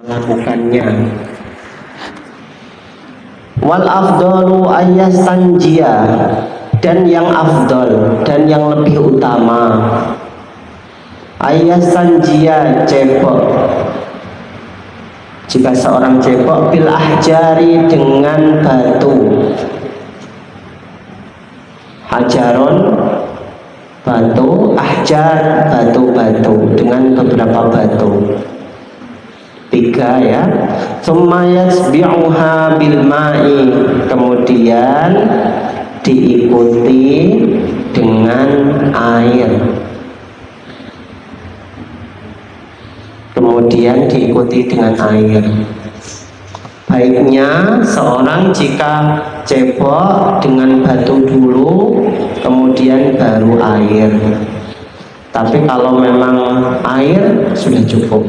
melakukannya. Wal afdalu ayyastanjia, dan yang afdal dan yang lebih utama ayyastanjia cebok, jika seorang cebok bil ahjari dengan batu, hajaron batu, ahjar batu-batu, dengan beberapa batu, 3 ya. Tsumma yasbi'uha bil ma'i, kemudian diikuti dengan air. Kemudian diikuti dengan air. Baiknya seorang jika cebok dengan batu dulu, kemudian baru air. Tapi kalau memang air sudah cukup.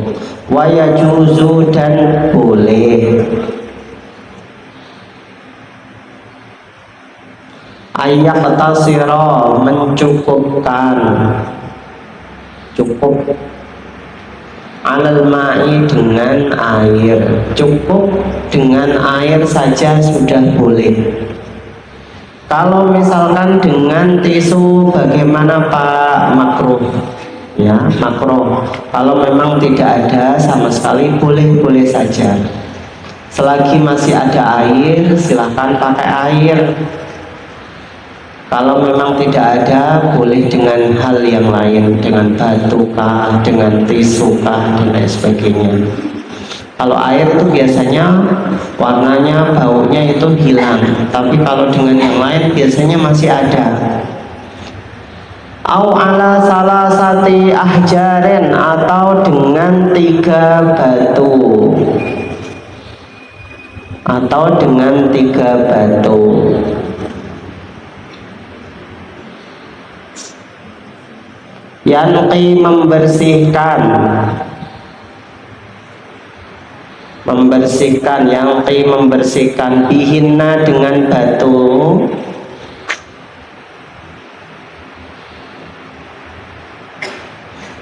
Wa yajuzu, dan boleh. Ayyaqtasira, mencukupkan, cukup. Alal ma'i, dengan air, cukup dengan air saja sudah boleh. Kalau misalkan dengan tisu bagaimana Pak? Makruh ya, makruh. Kalau memang tidak ada sama sekali boleh-boleh saja. Selagi masih ada air silahkan pakai air. Kalau memang tidak ada, boleh dengan hal yang lain, dengan batu kah, dengan tisu kah, dan lain sebagainya. Kalau air itu biasanya warnanya, baunya itu hilang, tapi kalau dengan yang lain biasanya masih ada. Au ala salasati ahjaren, atau dengan 3 batu, atau dengan 3 batu. Yanqi, membersihkan, membersihkan, yanqi, membersihkan, bihinna, dengan batu,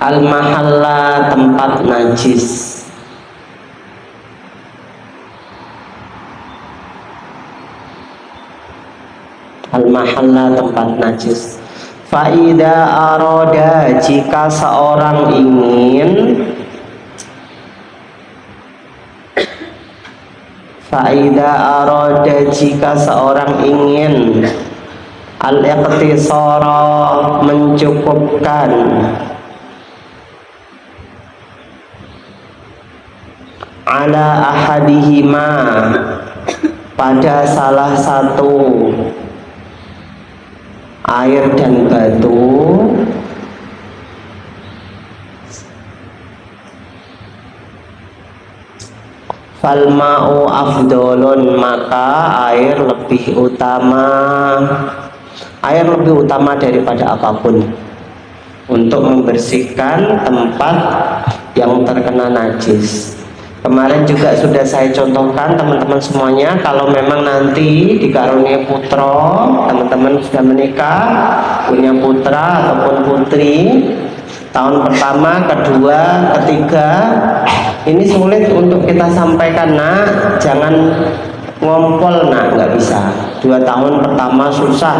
al-mahalla, tempat najis. Al-mahalla, tempat najis. Faida aroda, jika seorang ingin, faida aroda, jika seorang ingin, al-iqtisara, mencukupkan, ala ahadihima, pada salah satu, air dan batu, falma'u afdolun, maka air lebih utama. Air lebih utama daripada apapun untuk membersihkan tempat yang terkena najis. Kemarin juga sudah saya contohkan teman-teman semuanya, kalau memang nanti dikaruniai putra, teman-teman sudah menikah, punya putra ataupun putri, tahun pertama, kedua, ketiga, ini sulit untuk kita sampaikan, nak, jangan ngompol, nak, nggak bisa. 2 tahun pertama susah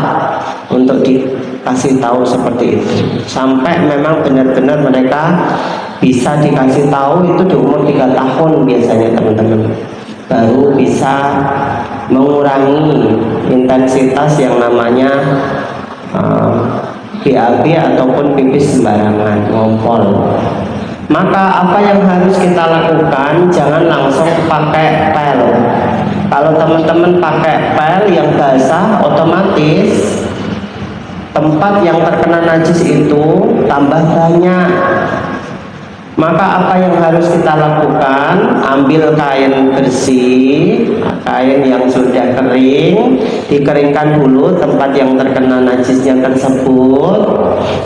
untuk dikasih tahu seperti itu. Sampai memang benar-benar mereka bisa dikasih tahu itu di umur 3 tahun biasanya teman-teman, baru bisa mengurangi intensitas yang namanya BAB ataupun pipis sembarangan, ngompol. Maka apa yang harus kita lakukan, jangan langsung pakai pel. Kalau teman-teman pakai pel yang basah, otomatis tempat yang terkena najis itu tambah banyak. Maka apa yang harus kita lakukan, ambil kain bersih, kain yang sudah kering, dikeringkan dulu tempat yang terkena najisnya tersebut,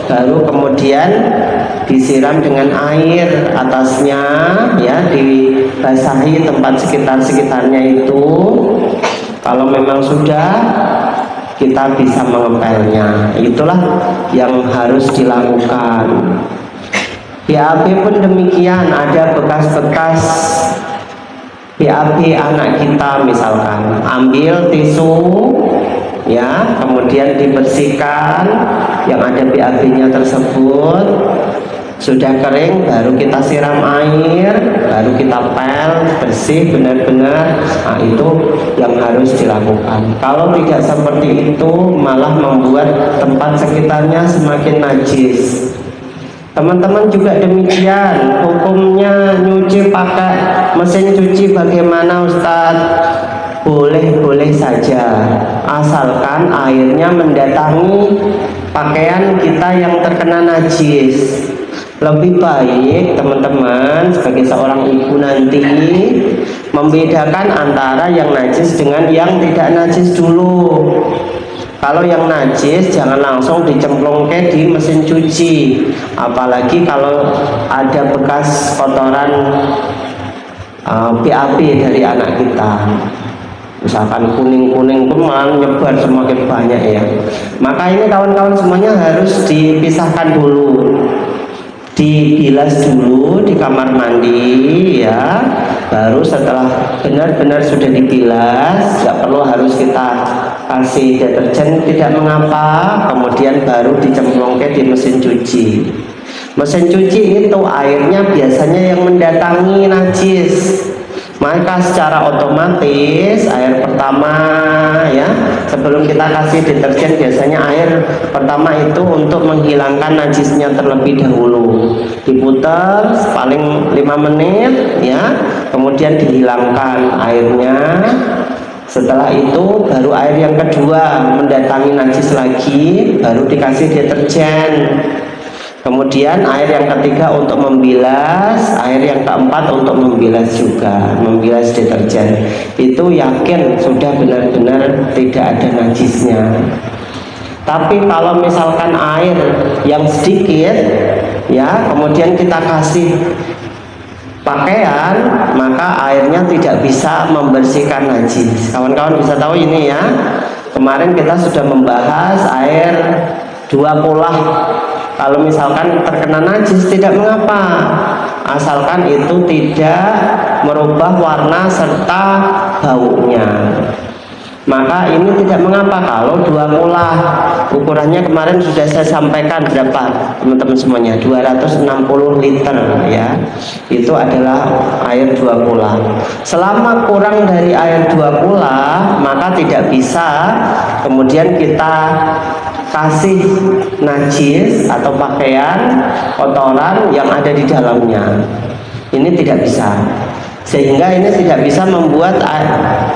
baru kemudian disiram dengan air atasnya, ya, dibasahi tempat sekitar-sekitarnya itu. Kalau memang sudah, kita bisa mengepelnya. Itulah yang harus dilakukan. BAB pun demikian, ada bekas-bekas BAB anak kita, misalkan ambil tisu ya, kemudian dibersihkan yang ada BAB-nya tersebut. Sudah kering baru kita siram air, baru kita pel bersih benar-benar. Nah, itu yang harus dilakukan. Kalau tidak seperti itu malah membuat tempat sekitarnya semakin najis. Teman-teman juga demikian. Hukumnya nyuci pakai mesin cuci bagaimana, Ustadz? Boleh-boleh saja, asalkan airnya mendatangi pakaian kita yang terkena najis. Lebih baik teman-teman sebagai seorang ibu nanti membedakan antara yang najis dengan yang tidak najis dulu. Kalau yang najis jangan langsung dicemplungkan di mesin cuci, apalagi kalau ada bekas kotoran BAB dari anak kita. Misalkan kuning-kuning pun malah nyebar semakin banyak ya. Maka ini kawan-kawan semuanya harus dipisahkan dulu, dibilas dulu di kamar mandi ya. Baru setelah benar-benar sudah dibilas, tidak perlu harus kita kasih deterjen, tidak mengapa, kemudian baru dicemplungkan di mesin cuci. Mesin cuci itu airnya biasanya yang mendatangi najis, maka secara otomatis air pertama ya, sebelum kita kasih deterjen, biasanya air pertama itu untuk menghilangkan najisnya terlebih dahulu, diputar paling 5 menit ya, kemudian dihilangkan airnya. Setelah itu baru air yang kedua mendatangi najis lagi, baru dikasih deterjen. Kemudian air yang ketiga untuk membilas, air yang keempat untuk membilas juga, membilas deterjen. Itu yakin sudah benar-benar tidak ada najisnya. Tapi kalau misalkan air yang sedikit ya, kemudian kita kasih pakaian, maka airnya tidak bisa membersihkan najis. Kawan-kawan bisa tahu ini ya. Kemarin kita sudah membahas air 2 polah. Kalau misalkan terkena najis tidak mengapa, asalkan itu tidak merubah warna serta baunya. Maka ini tidak mengapa kalau 2 polah. Ukurannya kemarin sudah saya sampaikan berapa teman-teman semuanya, 260 liter ya. Itu adalah air 2 polah. Selama kurang dari air 2 polah, maka tidak bisa kemudian kita kasih najis atau pakaian kotoran yang ada di dalamnya. Ini tidak bisa, sehingga ini tidak bisa membuat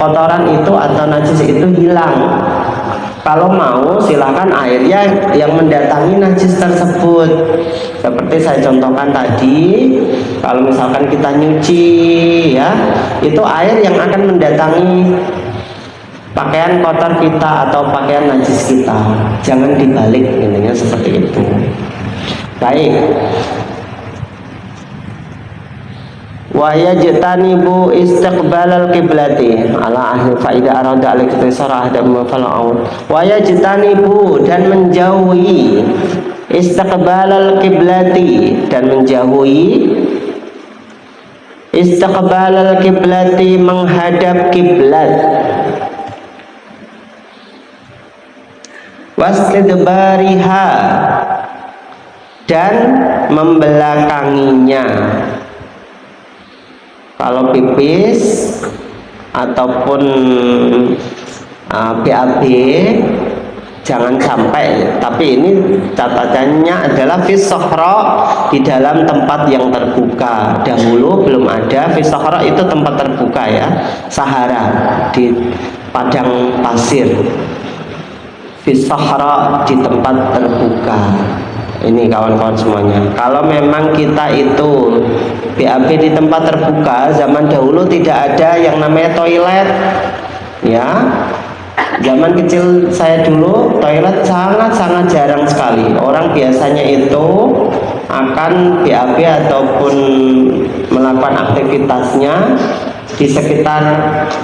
kotoran itu atau najis itu hilang. Kalau mau silahkan airnya yang mendatangi najis tersebut, seperti saya contohkan tadi. Kalau misalkan kita nyuci ya, itu air yang akan mendatangi pakaian kotor kita atau pakaian najis kita, jangan dibalik, intinya seperti itu. Baik. Wa yajtanibu istiqbalal qiblati ala ahli faida arada al-ikhtisar ahdamu fala'ud. Wa yajtanibu, dan menjauhi, istiqbalal qiblati, dan menjauhi, istiqbalal qiblati, menghadap kiblat, wastidbariha, dan membelakanginya. Kalau pipis ataupun BAB jangan sampai, tapi ini catatannya adalah fis sohra, di dalam tempat yang terbuka. Dahulu belum ada fis sohra, itu tempat terbuka ya, Sahara, di padang pasir. Fis sohra, di tempat terbuka. Ini kawan-kawan semuanya, kalau memang kita itu BAB di tempat terbuka, zaman dahulu tidak ada yang namanya toilet ya. Zaman kecil saya dulu toilet sangat-sangat jarang sekali. Orang biasanya itu akan BAB ataupun melakukan aktivitasnya di sekitar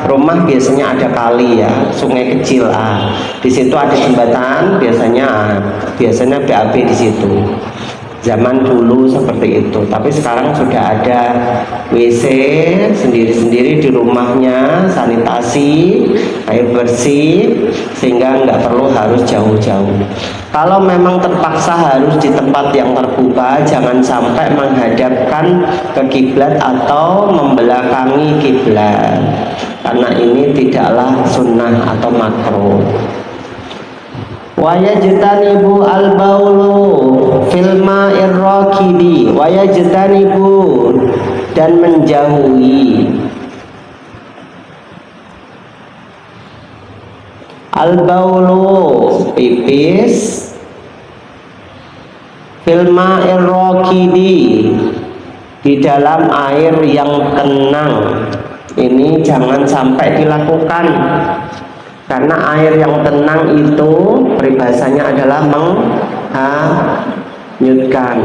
rumah, biasanya ada kali ya, sungai kecil di situ ada jembatan, biasanya BAB di situ. Zaman dulu seperti itu, tapi sekarang sudah ada WC sendiri-sendiri di rumahnya, sanitasi, air bersih, sehingga nggak perlu harus jauh-jauh. Kalau memang terpaksa harus di tempat yang terbuka, jangan sampai menghadapkan ke kiblat atau membelakangi kiblat, karena ini tidaklah sunnah atau makruh. Wayajtanibu al-baulu fil ma'ir rakidi, wayajtanibu, dan menjauhi al-baulu pipis fil ma'ir rakidi, di dalam air yang tenang. Ini jangan sampai dilakukan, karena air yang tenang itu peribahasanya adalah menghanyutkan.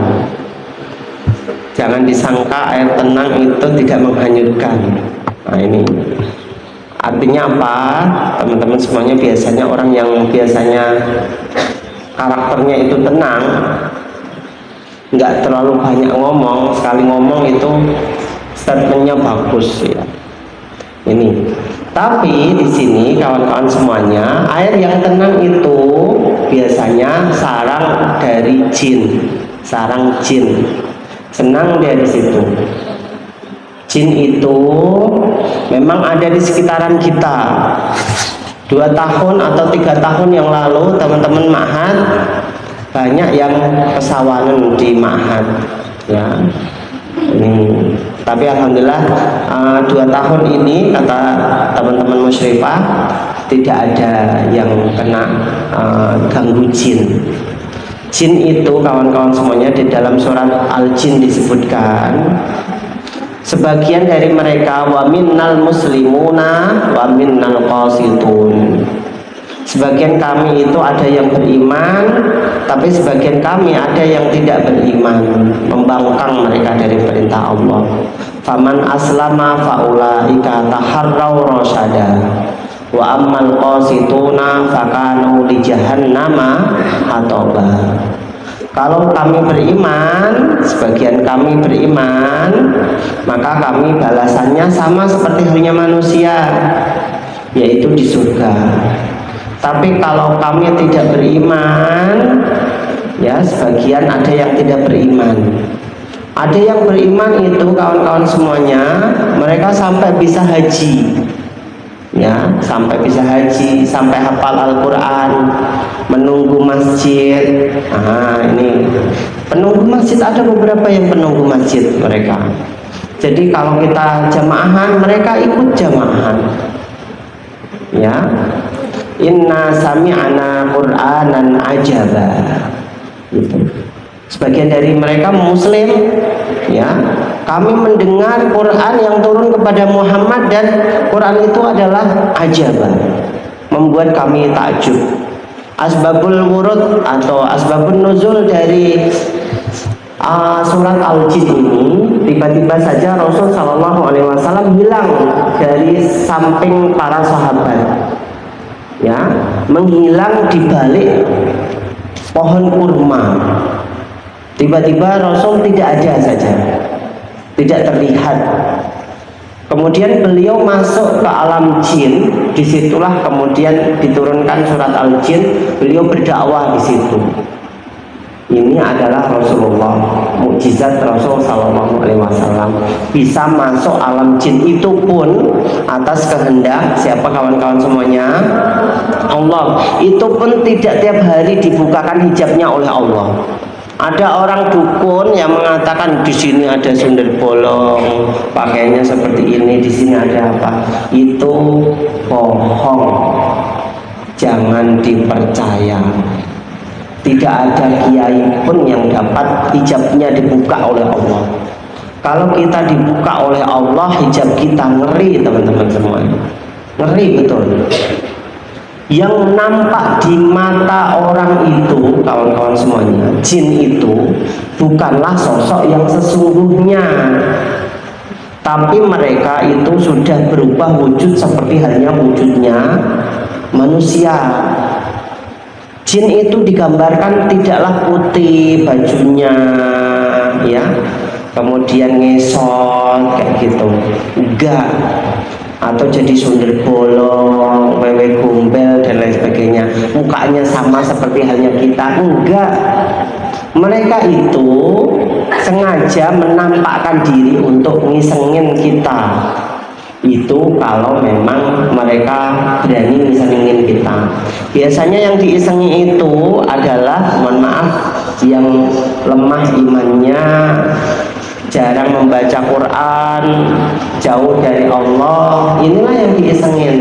Jangan disangka air tenang itu tidak menghanyutkan. Nah, ini artinya apa? Teman-teman semuanya, biasanya orang yang biasanya karakternya itu tenang, nggak terlalu banyak ngomong, sekali ngomong itu statementnya bagus ya. Ini. Tapi di sini kawan-kawan semuanya, air yang tenang itu biasanya sarang dari jin, sarang jin. Senang dia di situ. Jin itu memang ada di sekitaran kita. 2 tahun atau 3 tahun yang lalu teman-teman ma'had banyak yang kesawanan di ma'had ya. Tapi alhamdulillah 2 tahun ini kata teman-teman musyrifah tidak ada yang kena ganggu jin. Jin itu kawan-kawan semuanya di dalam surat Al-Jin disebutkan sebagian dari mereka wa minnal muslimuna wa minnal qasitun. Sebagian kami itu ada yang beriman, tapi sebagian kami ada yang tidak beriman, membangkang mereka dari perintah Allah. Faman aslama faulaika taharraw rasyada wa ammal qasituna fakanu li jahannama hataba. Kalau kami beriman, sebagian kami beriman, maka kami balasannya sama seperti halnya manusia, yaitu di surga. Tapi kalau kami tidak beriman, ya sebagian ada yang tidak beriman. Ada yang beriman itu kawan-kawan semuanya, mereka sampai bisa haji, ya sampai bisa haji, sampai hafal Al-Quran, menunggu masjid. Ini penunggu masjid, ada beberapa yang penunggu masjid mereka. Jadi kalau kita jamaahan, mereka ikut jamaahan, ya. Inna sami'ana Qur'anan ajaba. Gitu. Sebagian dari mereka muslim, ya. Kami mendengar Quran yang turun kepada Muhammad dan Quran itu adalah ajaba, membuat kami takjub. Asbabul wurud atau asbabun nuzul dari surat Al-Jin ini, tiba-tiba saja Rasul Shallallahu Alaihi Wasallam hilang dari samping para sahabat, ya, menghilang di balik pohon kurma. Tiba-tiba Rasul tidak ada saja, tidak terlihat. Kemudian beliau masuk ke alam jin, disitulah kemudian diturunkan surat Al-Jin, beliau berdakwah di situ. Ini adalah Rasulullah, mukjizat Rasul Sallallahu Alaihi Wasallam, bisa masuk alam jin itu pun atas kehendak siapa kawan-kawan semuanya? Allah. Itu pun tidak tiap hari dibukakan hijabnya oleh Allah. Ada orang dukun yang mengatakan di sini ada sundel bolong, pakainya seperti ini, di sini ada apa? Itu bohong, jangan dipercaya. Tidak ada kiai pun yang dapat hijabnya dibuka oleh Allah. Kalau kita dibuka oleh Allah, hijab kita ngeri teman-teman semuanya, ngeri betul. Yang nampak di mata orang itu kawan-kawan semuanya, jin itu bukanlah sosok yang sesungguhnya, tapi mereka itu sudah berubah wujud seperti halnya wujudnya manusia. Jin itu digambarkan tidaklah putih bajunya, ya, kemudian ngesot kayak gitu, enggak, atau jadi sundel bolong, wewe gombel dan lain sebagainya, mukanya sama seperti halnya kita, enggak. Mereka itu sengaja menampakkan diri untuk ngisengin kita. Itu kalau memang mereka berani ngisengin kita. Biasanya yang diisengi itu adalah, mohon maaf, yang lemah imannya, jarang membaca Quran, jauh dari Allah. Inilah yang diisengin.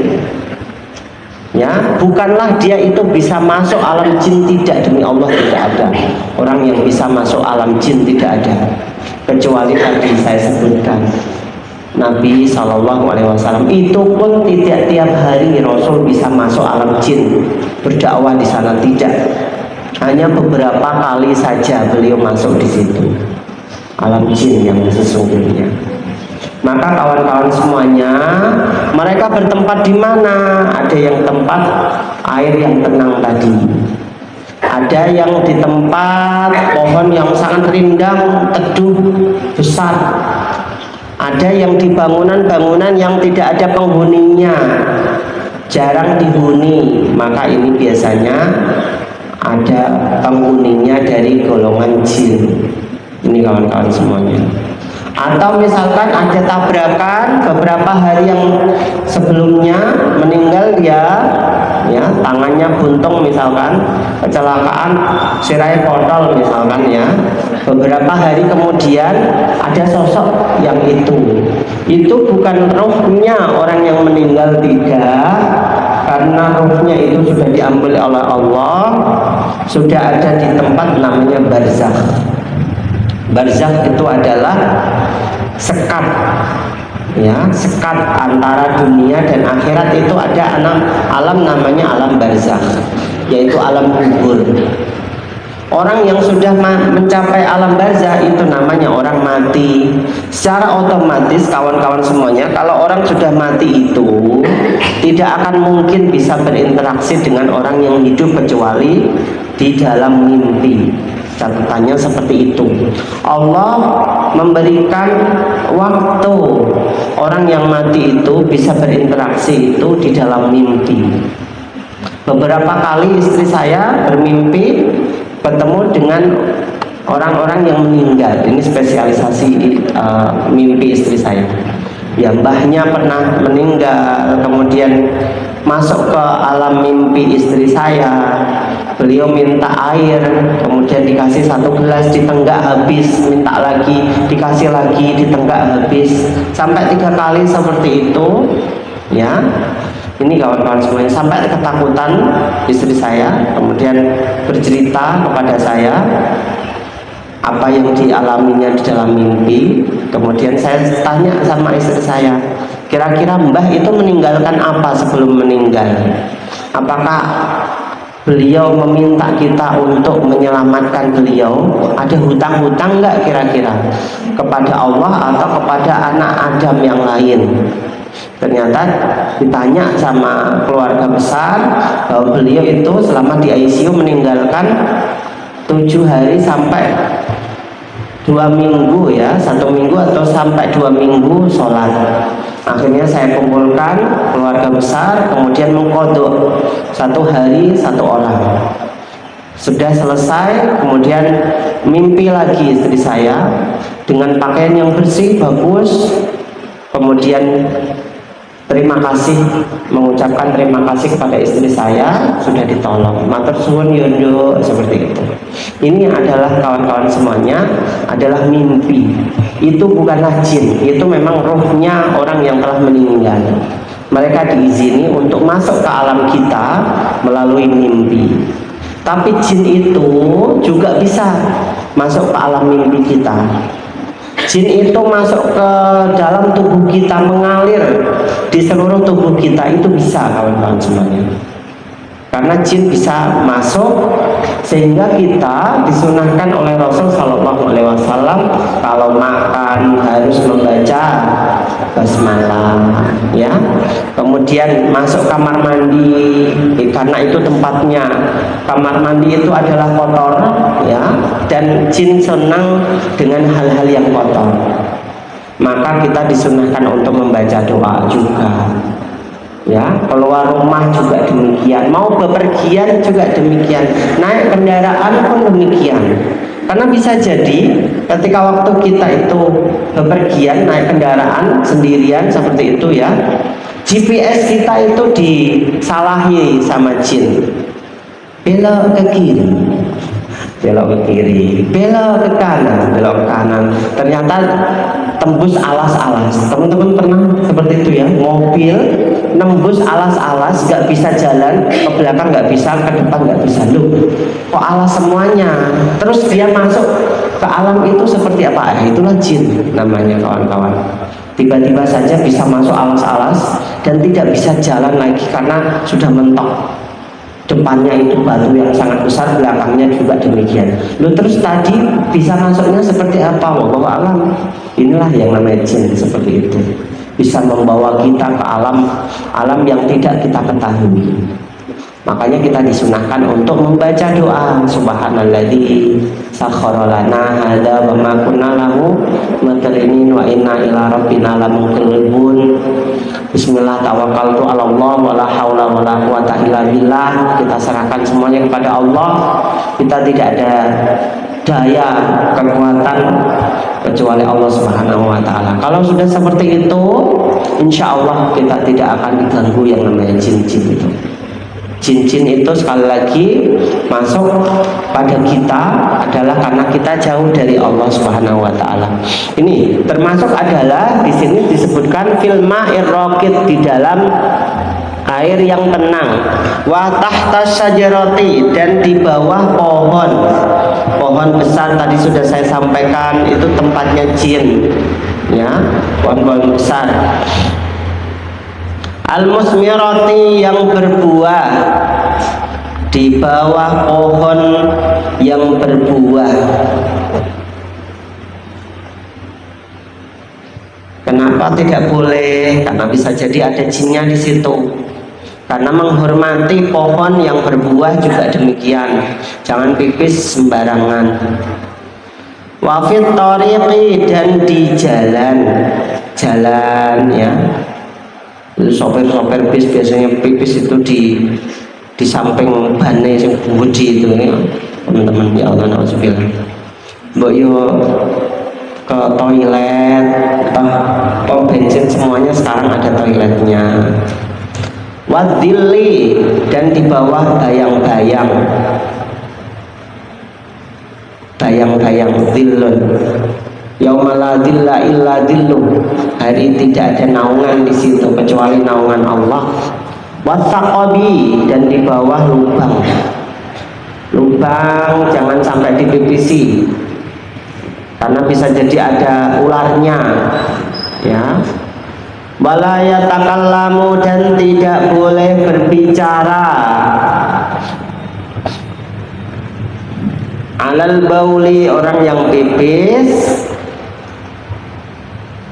Ya, bukanlah dia itu bisa masuk alam jin, tidak, demi Allah tidak ada orang yang bisa masuk alam jin, tidak ada, kecuali tadi saya sebutkan Nabi SAW. Itu pun tidak tiap hari Rasul bisa masuk alam jin berdakwah di sana, tidak, hanya beberapa kali saja beliau masuk di situ alam jin yang sesungguhnya. Maka kawan-kawan semuanya, mereka bertempat di mana? Ada yang tempat air yang tenang tadi, ada yang di tempat pohon yang sangat rindang, teduh, besar, ada yang di bangunan-bangunan yang tidak ada penghuninya, jarang dihuni. Maka ini biasanya ada penghuninya dari golongan jin. Ini kawan-kawan semuanya. Atau misalkan ada tabrakan beberapa hari yang sebelumnya, meninggal dia, ya, tangannya buntung misalkan, kecelakaan sirai botol misalkan, ya, beberapa hari kemudian ada sosok yang itu bukan rohnya orang yang meninggal, tidak, karena rohnya itu sudah diambil oleh Allah, sudah ada di tempat namanya barzakh. Barzakh itu adalah sekat, ya, sekat antara dunia dan akhirat. Itu ada alam namanya alam barzakh, yaitu alam kubur. Orang yang sudah mencapai alam barzakh itu namanya orang mati. Secara otomatis kawan-kawan semuanya, kalau orang sudah mati itu tidak akan mungkin bisa berinteraksi dengan orang yang hidup kecuali di dalam mimpi. Catatannya seperti itu. Allah memberikan waktu orang yang mati itu bisa berinteraksi itu di dalam mimpi. Beberapa kali istri saya bermimpi bertemu dengan orang-orang yang meninggal. Ini spesialisasi mimpi istri saya. Ya, mbahnya pernah meninggal, kemudian masuk ke alam mimpi istri saya. Beliau minta air, kemudian dikasih satu gelas, ditenggak habis, minta lagi, dikasih lagi, ditenggak habis, sampai 3 kali seperti itu, ya. Ini kawan-kawan semuanya, sampai ketakutan istri saya, kemudian bercerita kepada saya apa yang dialaminya di dalam mimpi. Kemudian saya tanya sama istri saya, kira-kira mbah itu meninggalkan apa sebelum meninggal? Apakah beliau meminta kita untuk menyelamatkan beliau? Ada hutang-hutang enggak kira-kira kepada Allah atau kepada anak Adam yang lain? Ternyata ditanya sama keluarga besar bahwa beliau itu selama di ICU meninggalkan 7 hari sampai 2 minggu, ya, 1 minggu atau sampai 2 minggu sholat. Akhirnya saya kumpulkan keluarga besar, kemudian mengkodok 1 hari 1 orang. Sudah selesai, kemudian mimpi lagi istri saya dengan pakaian yang bersih, bagus. Kemudian terima kasih, mengucapkan terima kasih kepada istri saya sudah ditolong, matur suwun yondo, seperti itu. Ini adalah kawan-kawan semuanya adalah mimpi. Itu bukanlah jin, itu memang rohnya orang yang telah meninggal. Mereka diizini untuk masuk ke alam kita melalui mimpi. Tapi jin itu juga bisa masuk ke alam mimpi kita. Jin itu masuk ke dalam tubuh kita, mengalir di seluruh tubuh kita, itu bisa kawan-kawan semuanya. karena jin bisa masuk, sehingga kita disunahkan oleh Rasul Shallallahu Alaihi Wasallam kalau makan harus membaca basmalah, ya. Kemudian masuk kamar mandi, karena itu tempatnya, kamar mandi itu adalah kotor, ya, dan jin senang dengan hal-hal yang kotor, maka kita disunahkan untuk membaca doa juga. Ya, keluar rumah juga demikian, mau bepergian juga demikian, naik kendaraan pun demikian. Karena bisa jadi ketika waktu kita itu bepergian naik kendaraan sendirian seperti itu ya, GPS kita itu disalahi sama jin, belok ke kiri, belok ke kiri, belok ke kanan, belok ke kanan, ternyata tembus alas-alas. Teman-teman pernah seperti itu ya, mobil nembus alas-alas, nggak bisa jalan ke belakang, nggak bisa ke depan, nggak bisa. Loh, kok alas semuanya? Terus dia masuk ke alam itu seperti apa? Itulah jin namanya, kawan-kawan. Tiba-tiba saja bisa masuk alas-alas dan tidak bisa jalan lagi karena sudah mentok. Depannya itu batu yang sangat besar, belakangnya juga demikian. Loh, terus tadi bisa masuknya seperti apa? Wallahu alam. Inilah yang namanya jin, seperti itu. Bisa membawa kita ke alam yang tidak kita ketahui. Makanya kita disunahkan untuk membaca doa Subhanalladzi sakhkhara lana hadza wa ma kunna lahu muqrinin wa inna ila rabbina lamunqalibun. Bismillah tawakkaltu 'ala Allah wa la haula wa la quwata illa billah. Kita serahkan semuanya kepada Allah. Kita tidak ada daya kekuatan kecuali Allah Subhanahu wa taala. Kalau sudah seperti itu, insya Allah kita tidak akan diganggu yang namanya jin-jin itu. Jin-jin itu sekali lagi masuk pada kita adalah karena kita jauh dari Allah Subhanahu wa taala. Ini termasuk adalah di sini disebutkan fil ma'ir raqid, di dalam air yang tenang, wa tahta syajarati, dan di bawah pohon besar. Tadi sudah saya sampaikan itu tempatnya jin, ya, pohon-pohon besar. Al-musmirati, yang berbuah, di bawah pohon yang berbuah. Kenapa tidak boleh? Karena bisa jadi ada jinnya di situ. Karena menghormati pohon yang berbuah juga demikian. Jangan pipis sembarangan. Wafit tariqi, dan di jalan ya. Sopir-sopir bis biasanya pipis itu di samping bannya yang budi itu ya, teman-teman. Ya Allah, nauzubillah. Mbok yo ke toilet, pom bensin semuanya sekarang ada toiletnya. Wadili, dan di bawah bayang-bayang zillun. Yauma la dhilla illa dhilluh, hari tidak ada naungan di situ kecuali naungan Allah. Wathaqabi, dan di bawah lubang jangan sampai dipipisi karena bisa jadi ada ularnya, ya. Wala yatakallamu, dan tidak boleh berbicara. Alal bauli, orang yang pipis.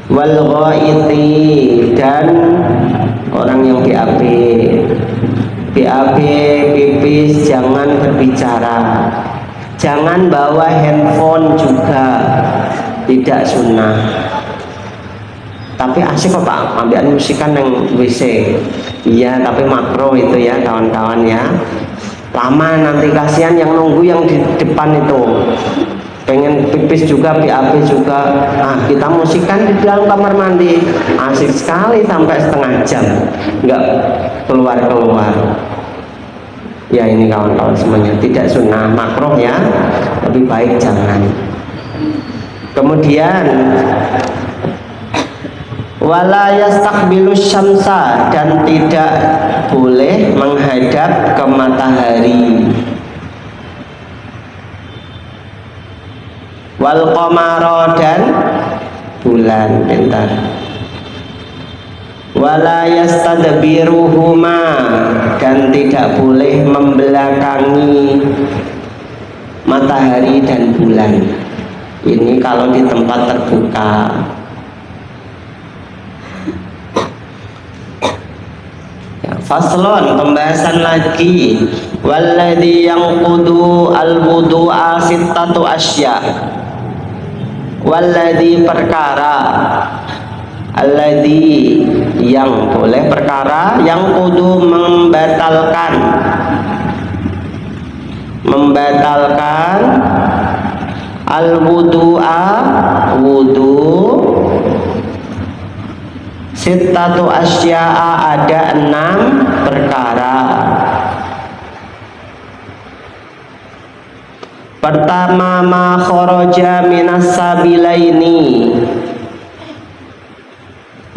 Wal ghaiti, dan orang yang BAB pipis jangan berbicara. Jangan bawa handphone juga, tidak sunnah. Tapi asik kok Pak, ambil musikan yang WC. Iya, tapi makro itu ya kawan-kawan ya. Lama nanti, kasihan yang nunggu yang di depan itu. Pengen pipis juga, BAB juga. Kita musikan di dalam kamar mandi, asik sekali sampai setengah jam nggak keluar. Ya ini kawan-kawan semuanya tidak sunnah, makruh ya, lebih baik jangan. Kemudian wala yastaqbilu syamsa, dan tidak boleh menghadap ke matahari. Wal qamara, dan bulan. Bentar, wala yastadbiruhuma, dan tidak boleh membelakangi matahari dan bulan. Ini kalau di tempat terbuka. Faslon, pembahasan lagi. Walladhi yanqudu al-wudu'a sittatu asya. Walladhi perkara, alladhi yang boleh, perkara yang kudu membatalkan al-wudu'a, wudu, sittatu asya'a, ada 6 perkara. Pertama, ma kharaja minas sabilaini,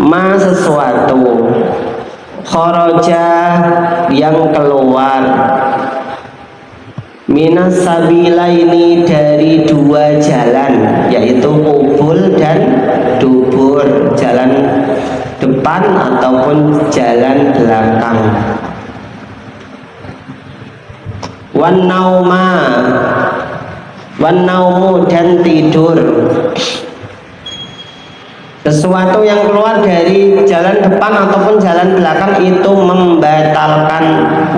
ma sesuatu, kharaja yang keluar, minas sabilaini dari 2 jalan, yaitu kubul dan dubur, jalan depan ataupun jalan belakang. Wan naumu, dan tidur. Sesuatu yang keluar dari jalan depan ataupun jalan belakang itu membatalkan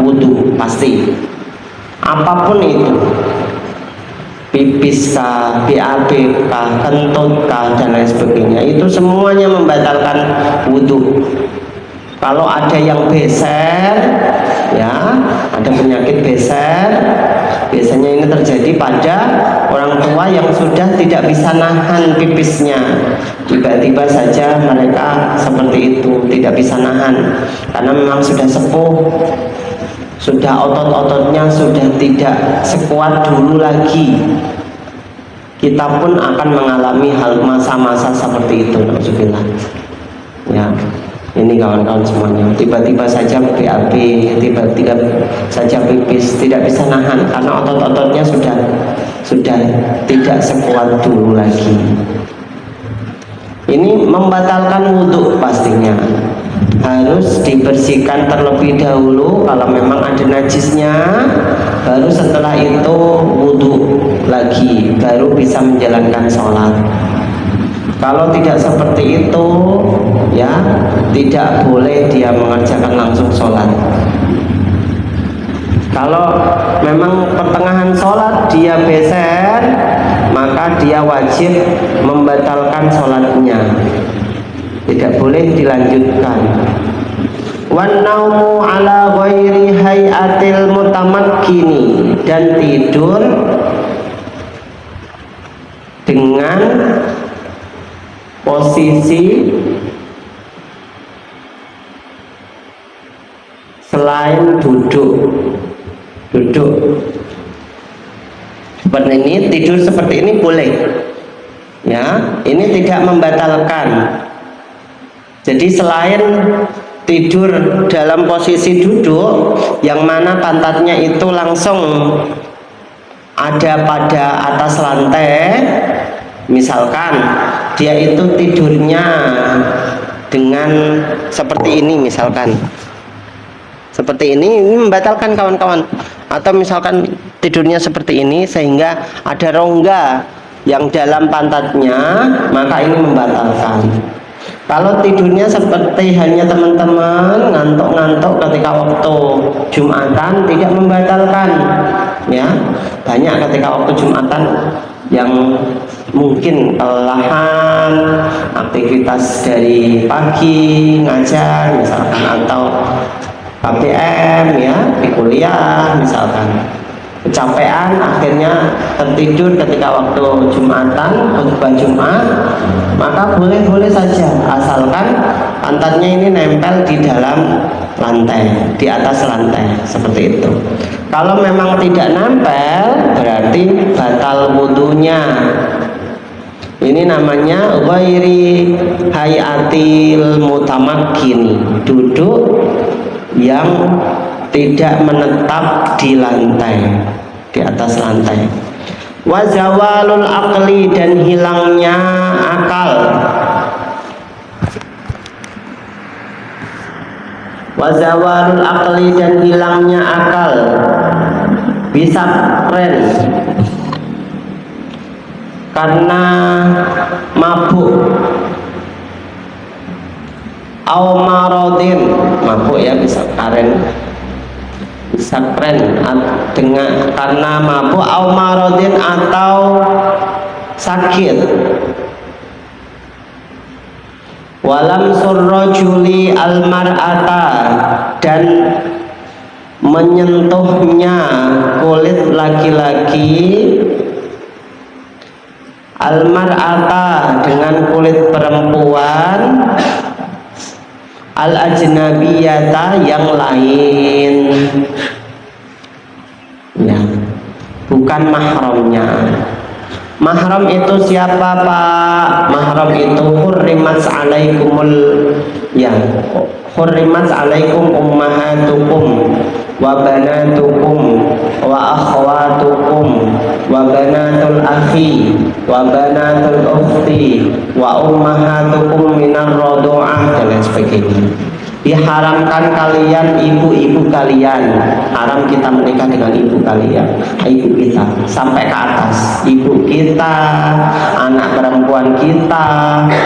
wudhu, pasti. Apapun itu, pipis kah, BAB kah, kentut kah, dan lain sebagainya, itu semuanya membatalkan wudhu. Kalau ada yang beser, ya, ada penyakit beser, biasanya ini terjadi pada orang tua yang sudah tidak bisa nahan pipisnya. Tiba-tiba saja mereka seperti itu, tidak bisa nahan, karena memang sudah sepuh, sudah otot-ototnya sudah tidak sekuat dulu lagi. Kita pun akan mengalami hal masa-masa seperti itu, alhamdulillah. Ya, ini kawan-kawan semuanya, tiba-tiba saja BAB, tiba-tiba saja pipis, tidak bisa nahan karena otot-ototnya sudah tidak sekuat dulu lagi. Ini membatalkan wudhu, pastinya harus dibersihkan terlebih dahulu. Kalau memang ada najisnya, baru setelah itu wudhu lagi, baru bisa menjalankan sholat. Kalau tidak seperti itu, ya, tidak boleh dia mengerjakan langsung sholat. Kalau memang pertengahan sholat dia beser, maka dia wajib membatalkan sholatnya, tidak boleh dilanjutkan. Wan naumu ala ghairi hayatil mutamakkini, dan tidur dengan posisi selain duduk. Seperti ini, tidur seperti ini boleh, ya, ini tidak membatalkan. Jadi selain tidur dalam posisi duduk, yang mana pantatnya itu langsung ada pada atas lantai, misalkan dia itu tidurnya dengan seperti ini, misalkan seperti ini membatalkan kawan-kawan. Atau misalkan tidurnya seperti ini sehingga ada rongga yang dalam pantatnya, maka ini membatalkan. Kalau tidurnya seperti halnya teman-teman ngantuk-ngantuk ketika waktu Jumatan, tidak membatalkan, ya. Banyak ketika waktu Jumatan yang mungkin kelelahan aktivitas dari pagi ngajar misalkan, atau KPM, ya, di kuliah misalkan, kecapean akhirnya tertidur ketika waktu Jumatan, khutbah Jumat, maka boleh-boleh saja asalkan pantatnya ini nempel di dalam lantai, di atas lantai, seperti itu. Kalau memang tidak nempel, berarti batal wudhunya. Ini namanya ghairi hayatil mutamakkini, duduk yang tidak menetap di lantai, di atas lantai. Wa zawalul aqli, dan hilangnya akal. Wazawalul akli, dan hilangnya akal, bisa keren karena mabuk, au marodin, mabuk ya, bisa keren dengan karena mabuk, au marodin, atau sakit. Walam surrojuli almar'ata, dan menyentuhnya kulit laki-laki, almar'ata, dengan kulit perempuan, al ajnabiyata, yang lain, ya, bukan mahramnya. Mahram itu siapa, Pak? Mahram itu hurrimat alaikumul, ya, hurrimat alaikum ummahatukum wa banatukum wa akhwatukum wa banatul akhi wa banatul ukhti wa ummahatukum minar radu'ah, dan lain sebagainya. Diharamkan kalian ibu-ibu kalian, haram kita menikah dengan ibu kalian, ibu kita sampai ke atas, ibu kita, anak perempuan kita,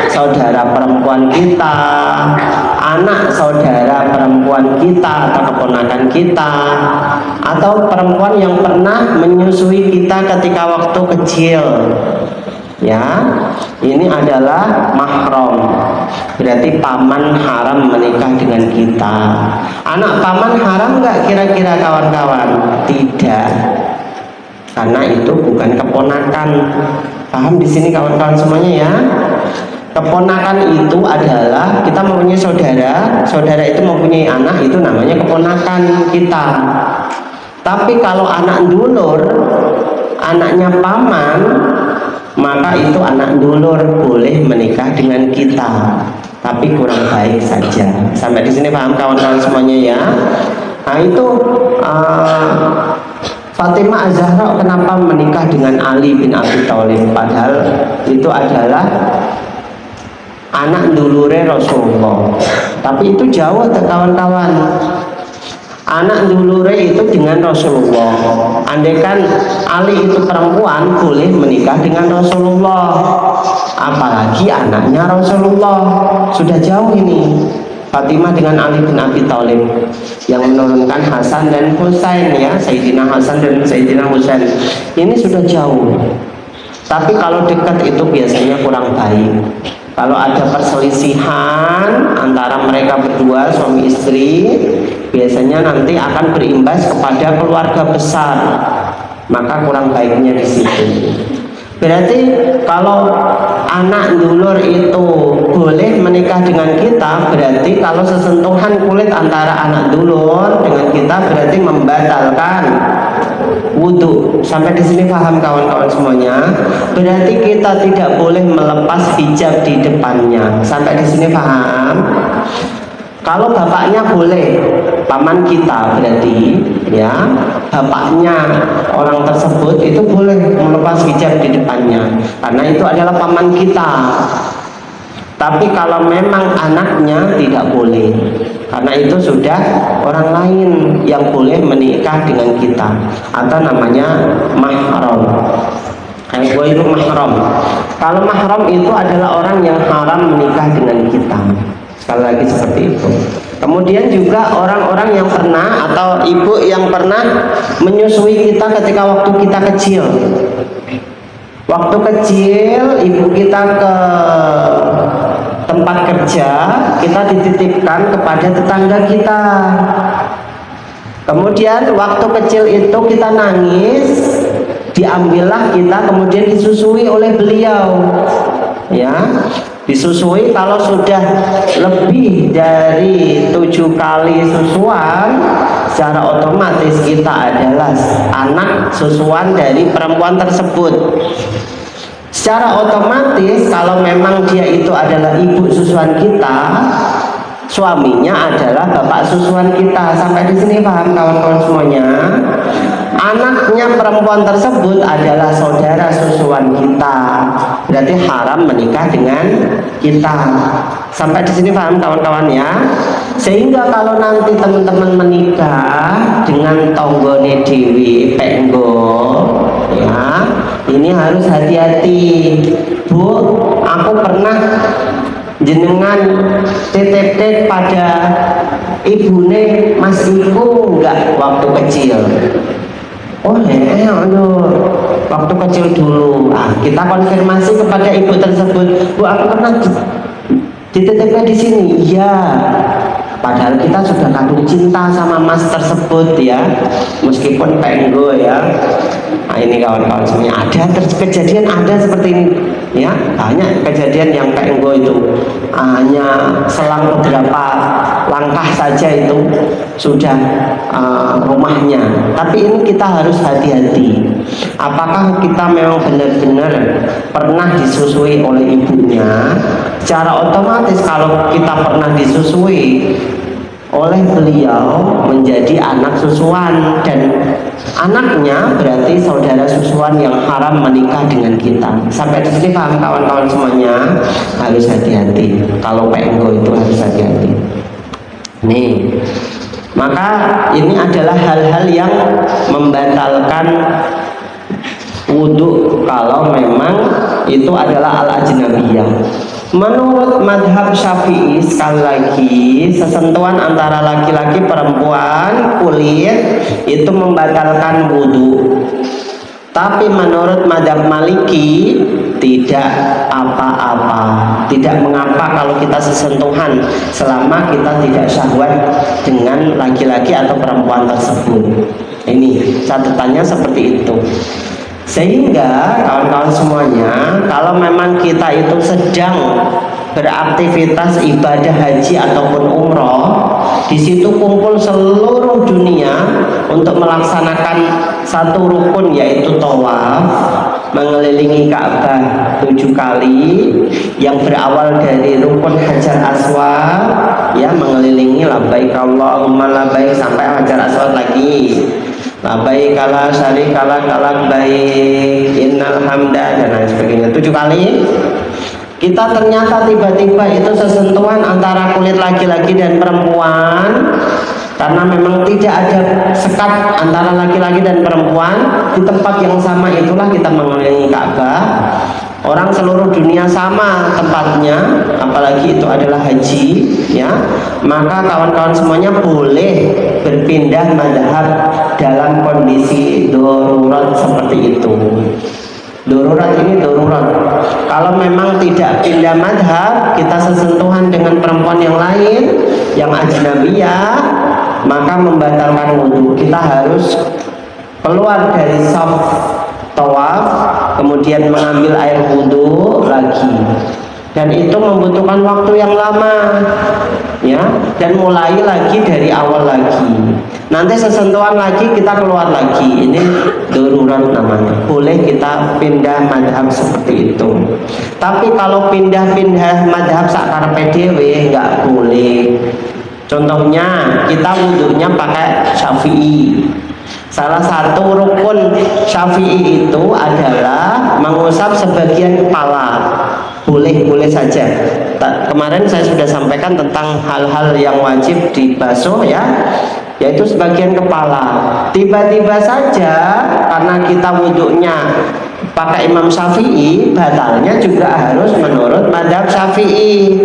saudara perempuan kita, anak saudara perempuan kita atau keponakan kita, atau perempuan yang pernah menyusui kita ketika waktu kecil. Ya, ini adalah mahram. Berarti paman haram menikah dengan kita. Anak paman haram nggak kira-kira kawan-kawan? Tidak, karena itu bukan keponakan. Paham di sini kawan-kawan semuanya ya? Keponakan itu adalah kita mempunyai saudara, saudara itu mempunyai anak, itu namanya keponakan kita. Tapi kalau anak dulur, anaknya paman, maka itu anak dulur boleh menikah dengan kita, tapi kurang baik saja. Sampai di sini paham kawan-kawan semuanya ya? Nah itu Fatimah Az-Zahra kenapa menikah dengan Ali bin Abi Thalib, padahal itu adalah anak dulure Rasulullah. Tapi itu jauh kawan-kawan. Anak dulure itu dengan Rasulullah. Andaikan Ali itu perempuan, boleh menikah dengan Rasulullah, apalagi anaknya Rasulullah. Sudah jauh ini. Fatimah dengan Ali bin Abi Thalib yang menurunkan Hasan dan Husain, ya, Sayyidina Hasan dan Sayyidina Husain. Ini sudah jauh. Tapi kalau dekat itu biasanya kurang baik. Kalau ada perselisihan antara mereka berdua, suami istri, biasanya nanti akan berimbas kepada keluarga besar, maka kurang baiknya di situ. Berarti kalau anak dulur itu boleh menikah dengan kita, berarti kalau sesentuhan kulit antara anak dulur dengan kita berarti membatalkan wudhu. Sampai di sini paham kawan-kawan semuanya? Berarti kita tidak boleh melepas hijab di depannya. Sampai di sini paham? Kalau bapaknya boleh, paman kita berarti, ya, bapaknya orang tersebut itu boleh melepas hijab di depannya, karena itu adalah paman kita. Tapi kalau memang anaknya tidak boleh, karena itu sudah orang lain yang boleh menikah dengan kita, atau namanya mahram. Kayak gue itu mahram. Kalau mahram itu adalah orang yang haram menikah dengan kita. Sekali lagi seperti itu. Kemudian juga orang-orang yang pernah, atau ibu yang pernah menyusui kita ketika waktu kita kecil. Waktu kecil ibu kita ke tempat kerja, kita dititipkan kepada tetangga kita. Kemudian waktu kecil itu kita nangis, diambillah kita, kemudian disusui oleh beliau, ya, disusui. Kalau sudah lebih dari 7 kali susuan, secara otomatis kita adalah anak susuan dari perempuan tersebut. Secara otomatis kalau memang dia itu adalah ibu susuan kita, suaminya adalah bapak susuan kita. Sampai di sini paham kawan-kawan semuanya? anaknya perempuan tersebut adalah saudara susuan kita, berarti haram menikah dengan kita. Sampai di sini paham kawan-kawan ya? Sehingga kalau nanti teman-teman menikah dengan tonggone dewi penggo, ya, ini harus hati-hati. Bu, aku pernah jenengan titip pada ibune Mas Iku enggak waktu kecil? Oh waktu kecil dulu. Kita konfirmasi kepada ibu tersebut, Bu, aku pernah dititipnya di sini. Iya. Padahal kita sudah kandung cinta sama mas tersebut ya, meskipun penggo ya. Nah ini kawan-kawan semuanya, ada kejadian ada seperti ini ya, banyak kejadian yang penggo itu hanya selang beberapa langkah saja itu sudah rumahnya. Tapi ini kita harus hati-hati, apakah kita memang benar-benar pernah disusui oleh ibunya. Secara otomatis kalau kita pernah disusui oleh beliau menjadi anak susuan, dan anaknya berarti saudara susuan yang haram menikah dengan kita. Sampai di sini paham kawan-kawan semuanya? Harus hati-hati, kalau penggo itu harus hati-hati. Nih, maka ini adalah hal-hal yang membatalkan wudhu kalau memang itu adalah al-ajnabiyah. Menurut madhab Syafi'i, sekali lagi, sesentuhan antara laki-laki perempuan kulit itu membatalkan wudhu. Tapi menurut madhab Maliki tidak apa-apa, tidak mengapa kalau kita sesentuhan selama kita tidak syahwat dengan laki-laki atau perempuan tersebut. Ini catatannya seperti itu. Sehingga kawan-kawan semuanya, kalau memang kita itu sedang beraktivitas ibadah haji ataupun umroh, di situ kumpul seluruh dunia untuk melaksanakan satu rukun, yaitu tawaf mengelilingi Ka'bah 7 kali, yang berawal dari rukun Hajar Aswad ya, mengelilingi labbaik Allahumma labbaik sampai Hajar Aswad lagi, labbaik la syarika lak labbaik innal hamda dan lain sebagainya 7 kali. Kita ternyata tiba-tiba itu sesentuhan antara kulit laki-laki dan perempuan, karena memang tidak ada sekat antara laki-laki dan perempuan di tempat yang sama, itulah kita mengelilingi Ka'bah. Orang seluruh dunia sama tempatnya, apalagi itu adalah haji ya, maka kawan-kawan semuanya boleh berpindah madhab dalam kondisi darurat seperti itu. Darurat ini darurat. Kalau memang tidak pindah madhab, kita sesentuhan dengan perempuan yang lain yang ajnabiyah, maka membatalkan wudhu. Kita harus keluar dari shaf tawaf, kemudian mengambil air wudhu lagi, dan itu membutuhkan waktu yang lama ya, dan mulai lagi dari awal lagi. Nanti sesentuhan lagi kita keluar lagi, ini darurat namanya. Boleh kita pindah madhab seperti itu. Tapi kalau pindah-pindah madhab sakarepe dhewe nggak boleh. Contohnya kita wudhunya pakai Syafi'i. Salah satu rukun Syafi'i itu adalah mengusap sebagian kepala. Boleh saja. Kemarin saya sudah sampaikan tentang hal-hal yang wajib dibasuh ya, yaitu sebagian kepala. Tiba-tiba saja karena kita wudhunya pakai Imam Syafi'i, batalnya juga harus menurut madhab Syafi'i.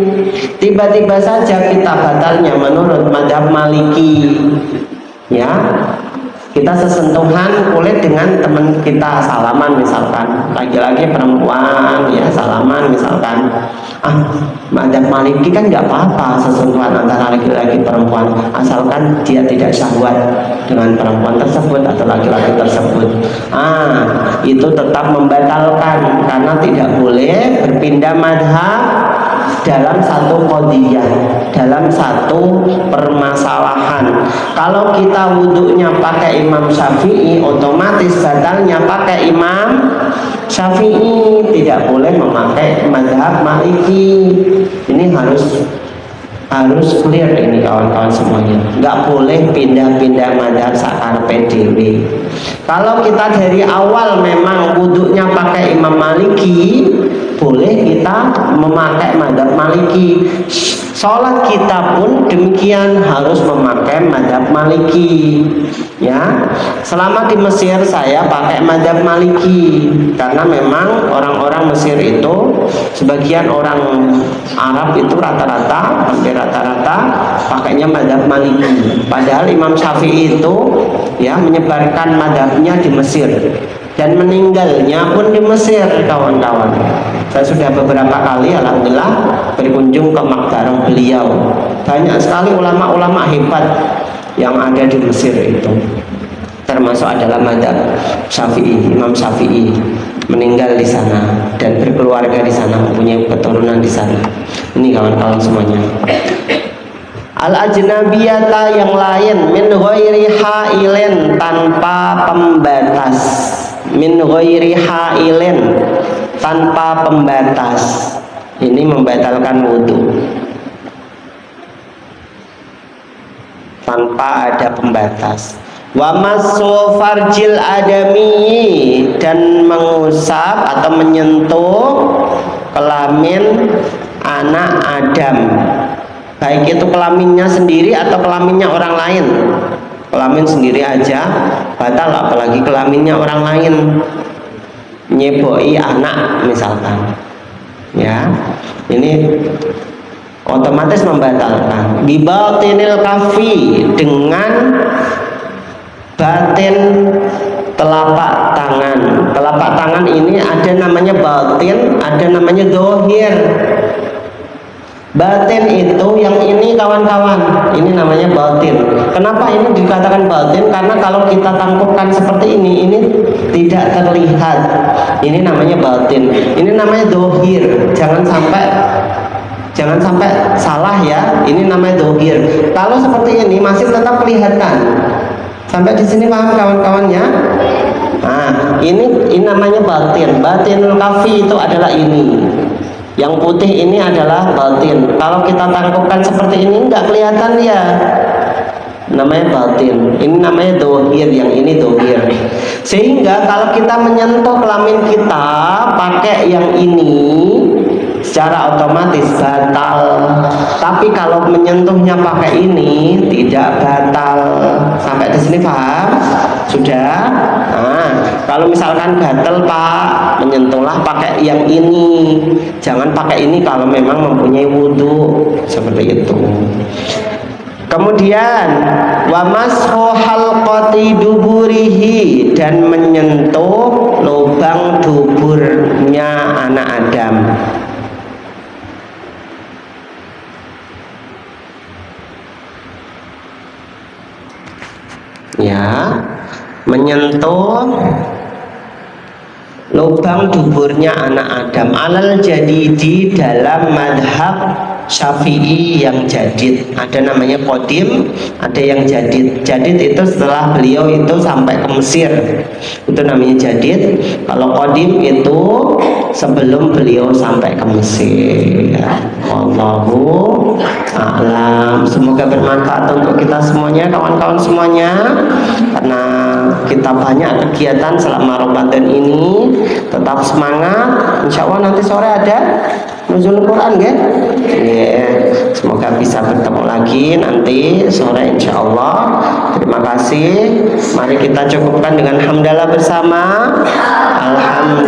Tiba-tiba saja kita batalnya menurut madhab Maliki ya. Kita sesentuhan kulit dengan teman kita, salaman misalkan, laki-laki perempuan ya, salaman misalkan. Madhab Maliki kan nggak apa-apa sesentuhan antara laki-laki perempuan, asalkan dia tidak syahwat dengan perempuan tersebut atau laki-laki tersebut. Itu tetap membatalkan, karena tidak boleh berpindah madhab dalam satu qadiyah, dalam satu permasalahan. Kalau kita wudhunya pakai Imam Syafi'i, otomatis batalnya pakai Imam Syafi'i, tidak boleh memakai madhab Maliki. Ini harus Harus clear ini kawan-kawan semuanya. Nggak boleh pindah-pindah madhab sakarepe dhewe. Kalau kita dari awal memang wudhunya pakai Imam Maliki, boleh kita memakai madhab Maliki. Sholat kita pun demikian harus memakai madhab Maliki. Ya, selama di Mesir saya pakai madhab Maliki karena memang orang-orang Mesir itu sebagian orang Arab itu rata-rata hampir rata-rata pakainya madhab Maliki. Padahal Imam Syafi'i itu ya menyebarkan madhabnya di Mesir dan meninggalnya pun di Mesir kawan-kawan. Saya sudah beberapa kali alhamdulillah berkunjung ke makbarah beliau. Banyak sekali ulama-ulama hebat yang ada di Mesir itu. Termasuk adalah madhab Syafi'i, Imam Syafi'i meninggal di sana dan berkeluarga di sana, mempunyai keturunan di sana. Ini kawan-kawan semuanya. Al-ajnabiyata yang lain min ghairi hailin tanpa pembatas. Min ghairi hailin tanpa pembatas. Ini membatalkan wudhu tanpa ada pembatas. Wa masu farjil adami, dan mengusap atau menyentuh kelamin anak Adam, baik itu kelaminnya sendiri atau kelaminnya orang lain. Kelamin sendiri aja batal, apalagi kelaminnya orang lain. Nyeboi anak misalkan, ya ini otomatis membatalkan. Bibatinil kafi, dengan batin telapak tangan. Telapak tangan ini ada namanya batin, ada namanya dohir. Batin itu yang ini kawan-kawan, ini namanya batin. Kenapa ini dikatakan batin? Karena kalau kita tangkupkan seperti ini tidak terlihat. Ini namanya batin. Ini namanya dohir. Jangan sampai salah ya. Ini namanya dohir. Kalau seperti ini masih tetap kelihatan. Sampai di sini paham kawan-kawannya? Nah, ini namanya batin. Batinul kafi itu adalah ini. Yang putih ini adalah batin. Kalau kita tangkupkan seperti ini enggak kelihatan ya. Namanya batin. Ini namanya dohir, yang ini dohir. Sehingga kalau kita menyentuh kelamin kita pakai yang ini, secara otomatis batal. Tapi kalau menyentuhnya pakai ini tidak batal. Sampai di sini paham? Sudah? Nah, kalau misalkan gatel Pak, menyentuhlah pakai yang ini. Jangan pakai ini kalau memang mempunyai wudhu. Seperti itu. Kemudian wa mashu halqati duburihi, dan menyentuh lubang duburnya anak Adam. Ya, menyentuh lubang duburnya anak Adam. Alal jadidi, dalam madhab Syafi'i yang jadid. Ada namanya qadim, ada yang jadid. Jadid itu setelah beliau itu sampai ke Mesir, itu namanya jadid. Kalau qadim itu sebelum beliau sampai ke Mesir. Wallahu a'lam. Semoga bermanfaat untuk kita semuanya, kawan-kawan semuanya. Karena kita banyak kegiatan selama Ramadan ini, tetap semangat. Insya Allah nanti sore ada nuzul Quran ya. Semoga bisa bertemu lagi nanti sore insya Allah. Terima kasih. Mari kita cukupkan dengan hamdalah bersama. Alhamdulillah.